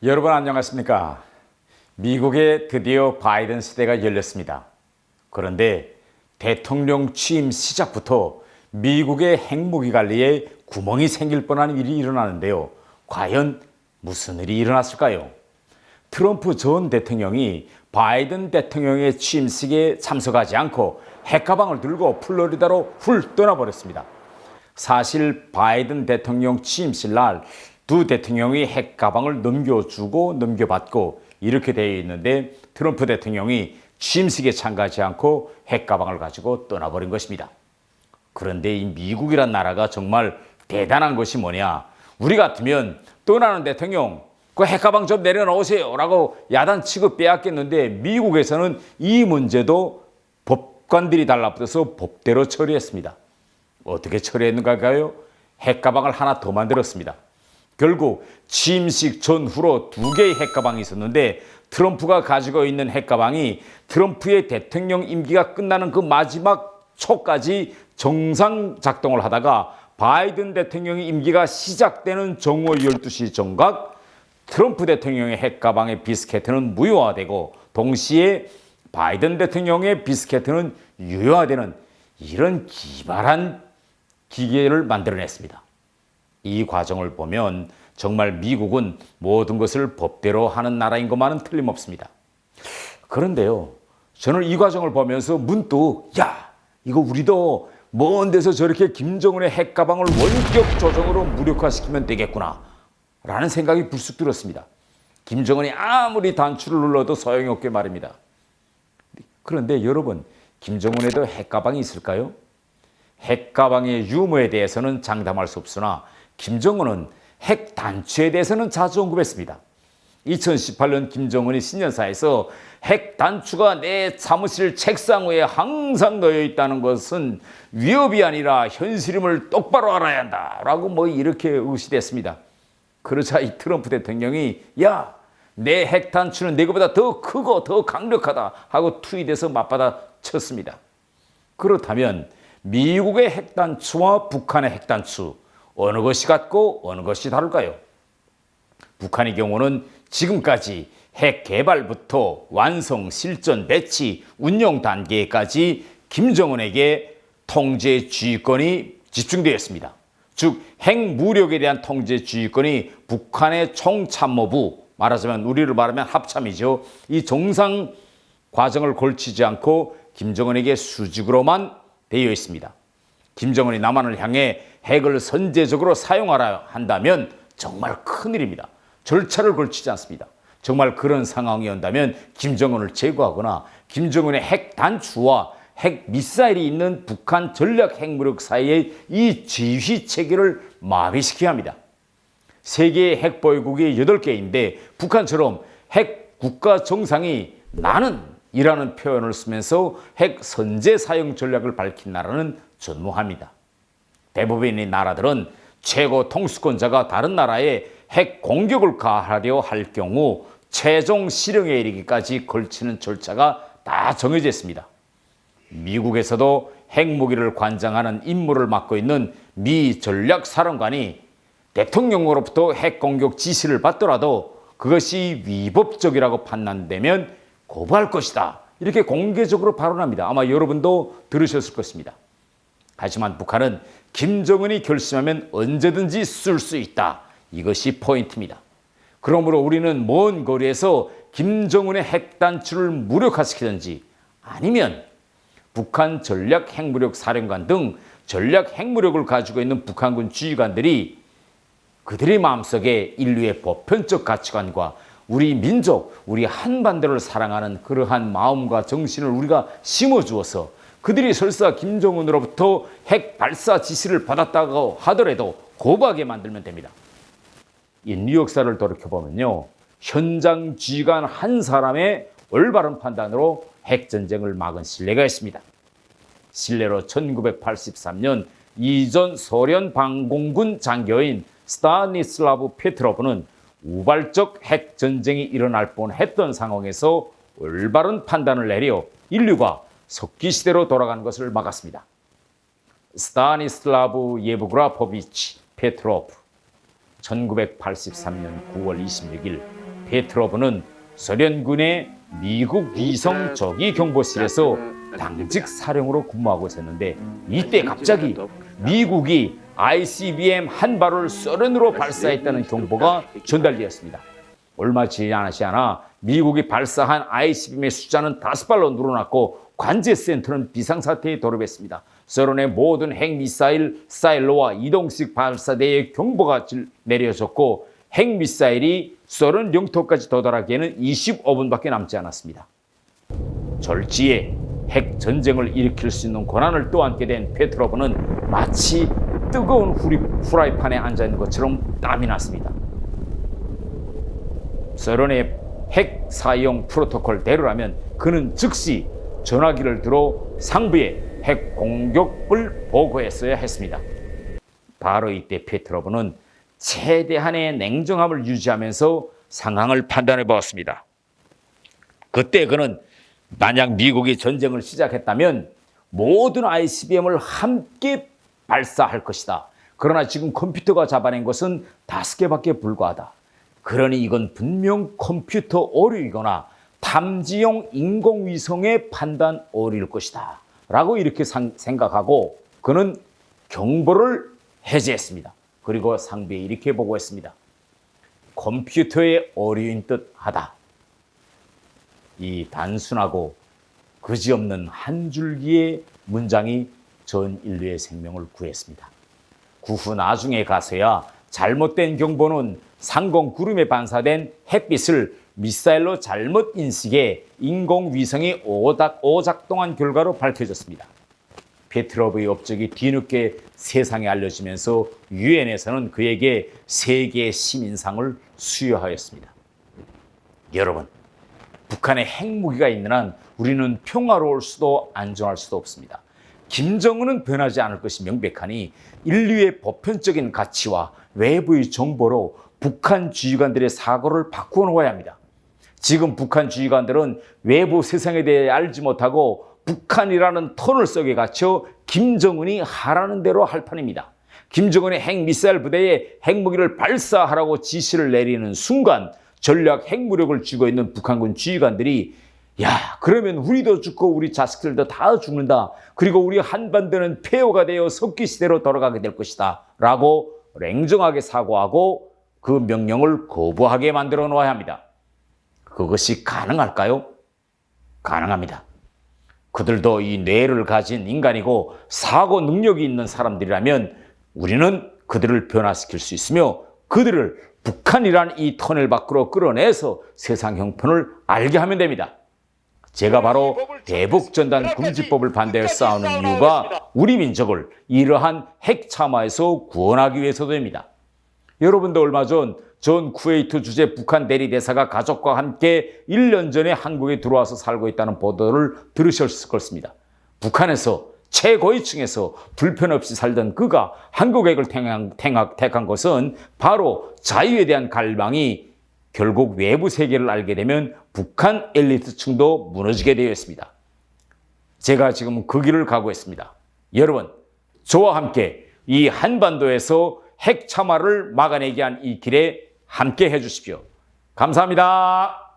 여러분 안녕하십니까? 미국에 드디어 바이든 시대가 열렸습니다. 그런데 대통령 취임 시작부터 미국의 핵무기 관리에 구멍이 생길 뻔한 일이 일어나는데요. 과연 무슨 일이 일어났을까요? 트럼프 전 대통령이 바이든 대통령의 취임식에 참석하지 않고 핵가방을 들고 플로리다로 훌 떠나버렸습니다. 사실 바이든 대통령 취임식 날 두 대통령이 핵가방을 넘겨주고 넘겨받고 이렇게 되어 있는데 트럼프 대통령이 취임식에 참가하지 않고 핵가방을 가지고 떠나버린 것입니다. 그런데 이 미국이란 나라가 정말 대단한 것이 뭐냐? 우리 같으면 떠나는 대통령 그 핵가방 좀 내려놓으세요 라고 야단 치고 빼앗겠는데 미국에서는 이 문제도 법관들이 달라붙어서 법대로 처리했습니다. 어떻게 처리했는가요? 핵가방을 하나 더 만들었습니다. 결국 취임식 전후로 두 개의 핵가방이 있었는데 트럼프가 가지고 있는 핵가방이 트럼프의 대통령 임기가 끝나는 그 마지막 초까지 정상 작동을 하다가 바이든 대통령의 임기가 시작되는 정오 12시 정각 트럼프 대통령의 핵가방의 비스케트는 무효화되고 동시에 바이든 대통령의 비스케트는 유효화되는 이런 기발한 기계를 만들어냈습니다. 이 과정을 보면 정말 미국은 모든 것을 법대로 하는 나라인 것만은 틀림없습니다. 그런데요, 저는 이 과정을 보면서 문득 이거 우리도 먼 데서 저렇게 김정은의 핵가방을 원격 조정으로 무력화시키면 되겠구나 라는 생각이 불쑥 들었습니다. 김정은이 아무리 단추를 눌러도 소용이 없게 말입니다. 그런데 여러분, 김정은에도 핵가방이 있을까요? 핵가방의 유무에 대해서는 장담할 수 없으나 김정은은 핵 단추에 대해서는 자주 언급했습니다. 2018년 김정은이 신년사에서 핵 단추가 내 사무실 책상 위에 항상 놓여 있다는 것은 위협이 아니라 현실임을 똑바로 알아야 한다 라고 이렇게 의시됐습니다. 그러자 이 트럼프 대통령이 내 핵 단추는 내거보다 더 크고 더 강력하다 하고 트윗에서 맞받아 쳤습니다. 그렇다면 미국의 핵단추와 북한의 핵단추 어느 것이 같고 어느 것이 다를까요? 북한의 경우는 지금까지 핵 개발부터 완성, 실전, 배치, 운용 단계까지 김정은에게 통제 주의권이 집중되었습니다. 즉 핵무력에 대한 통제 주의권이 북한의 총참모부, 말하자면 우리로 말하면 합참이죠. 이 정상 과정을 걸치지 않고 김정은에게 수직으로만 되어 있습니다. 김정은이 남한을 향해 핵을 선제적으로 사용하라 한다면 정말 큰일입니다. 절차를 걸치지 않습니다. 정말 그런 상황이 온다면 김정은을 제거하거나 김정은의 핵 단추와 핵 미사일이 있는 북한 전략 핵무력 사이의 이 지휘 체계를 마비시켜야 합니다. 세계의 핵 보유국이 8개인데 북한처럼 핵 국가 정상이 나는 이라는 표현을 쓰면서 핵 선제 사용 전략을 밝힌 나라는 전무합니다. 대부분의 나라들은 최고 통수권자가 다른 나라에 핵 공격을 가하려 할 경우 최종 실행에 이르기까지 걸치는 절차가 다 정해져 있습니다. 미국에서도 핵무기를 관장하는 임무를 맡고 있는 미 전략사령관이 대통령으로부터 핵공격 지시를 받더라도 그것이 위법적이라고 판단되면 거부할 것이다. 이렇게 공개적으로 발언합니다. 아마 여러분도 들으셨을 것입니다. 하지만 북한은 김정은이 결심하면 언제든지 쓸 수 있다. 이것이 포인트입니다. 그러므로 우리는 먼 거리에서 김정은의 핵단추를 무력화시키든지 아니면 북한 전략 핵무력 사령관 등 전략 핵무력을 가지고 있는 북한군 지휘관들이 그들의 마음속에 인류의 보편적 가치관과 우리 민족, 우리 한반도를 사랑하는 그러한 마음과 정신을 우리가 심어주어서 그들이 설사 김정은으로부터 핵 발사 지시를 받았다고 하더라도 거부하게 만들면 됩니다. 인류 역사를 돌이켜보면요, 현장 지휘관 한 사람의 올바른 판단으로 핵전쟁을 막은 신뢰가 있습니다. 실례로 1983년 이전 소련 방공군 장교인 스타니슬라브 페트로프는 우발적 핵전쟁이 일어날 뻔했던 상황에서 올바른 판단을 내려 인류가 석기시대로 돌아가는 것을 막았습니다. 스타니슬라브 예브그라포비치 페트로프 1983년 9월 26일 페트로브는 소련군의 미국 위성 저기 경보실에서 당직 사령으로 근무하고 있었는데, 이때 갑자기 미국이 ICBM 한 발을 소련으로 발사했다는 경보가 전달되었습니다. 얼마 지나지 않아 미국이 발사한 ICBM의 숫자는 5발로 늘어났고 관제센터는 비상사태에 돌입했습니다. 소련의 모든 핵미사일 사일로와 이동식 발사대의 경보가 내려졌고 핵미사일이 소련 영토까지 도달하기에는 25분밖에 남지 않았습니다. 졸지에 핵 전쟁을 일으킬 수 있는 권한을 떠안게 된 페트로브는 마치 뜨거운 후라이팬에 앉아 있는 것처럼 땀이 났습니다. 소련의 핵 사용 프로토콜대로라면 그는 즉시 전화기를 들어 상부에 핵 공격을 보고했어야 했습니다. 바로 이때 페트로브는 최대한의 냉정함을 유지하면서 상황을 판단해 보았습니다. 그때 그는 만약 미국이 전쟁을 시작했다면 모든 ICBM을 함께 발사할 것이다. 그러나 지금 컴퓨터가 잡아낸 것은 5개밖에 불과하다. 그러니 이건 분명 컴퓨터 오류이거나 탐지용 인공위성의 판단 오류일 것이다 라고 이렇게 생각하고 그는 경보를 해제했습니다. 그리고 상부에 이렇게 보고했습니다. 컴퓨터의 오류인 듯 하다. 이 단순하고 그지없는 한 줄기의 문장이 전 인류의 생명을 구했습니다. 그 후 나중에 가서야 잘못된 경보는 상공 구름에 반사된 햇빛을 미사일로 잘못 인식해 인공위성이 오작동한 결과로 밝혀졌습니다. 페트로브의 업적이 뒤늦게 세상에 알려지면서 유엔에서는 그에게 세계 시민상을 수여하였습니다. 여러분, 북한에 핵무기가 있는 한 우리는 평화로울 수도 안전할 수도 없습니다. 김정은은 변하지 않을 것이 명백하니 인류의 보편적인 가치와 외부의 정보로 북한 지휘관들의 사고를 바꾸어 놓아야 합니다. 지금 북한 지휘관들은 외부 세상에 대해 알지 못하고 북한이라는 터널 속에 갇혀 김정은이 하라는 대로 할 판입니다. 김정은의 핵미사일 부대에 핵무기를 발사하라고 지시를 내리는 순간 전략 핵무력을 쥐고 있는 북한군 지휘관들이 야, 그러면 우리도 죽고 우리 자식들도 다 죽는다. 그리고 우리 한반도는 폐허가 되어 석기시대로 돌아가게 될 것이다 라고 냉정하게 사고하고 그 명령을 거부하게 만들어 놓아야 합니다. 그것이 가능할까요? 가능합니다. 그들도 이 뇌를 가진 인간이고 사고 능력이 있는 사람들이라면 우리는 그들을 변화시킬 수 있으며 그들을 북한이란 이 터널 밖으로 끌어내서 세상 형편을 알게 하면 됩니다. 제가 바로 대북전단 금지법을 반대해 싸우는 이유가 우리 민족을 이러한 핵참화에서 구원하기 위해서입니다. 여러분도 얼마 전 쿠웨이트 주재 북한 대리대사가 가족과 함께 1년 전에 한국에 들어와서 살고 있다는 보도를 들으셨을 것입니다. 북한에서 최고위층에서 불편 없이 살던 그가 한국액을 택한 것은 바로 자유에 대한 갈망이 결국 외부 세계를 알게 되면 북한 엘리트층도 무너지게 되어 있습니다. 제가 지금 그 길을 가고 있습니다. 여러분, 저와 함께 이 한반도에서 핵 참화를 막아내게 한 이 길에 함께 해주십시오. 감사합니다.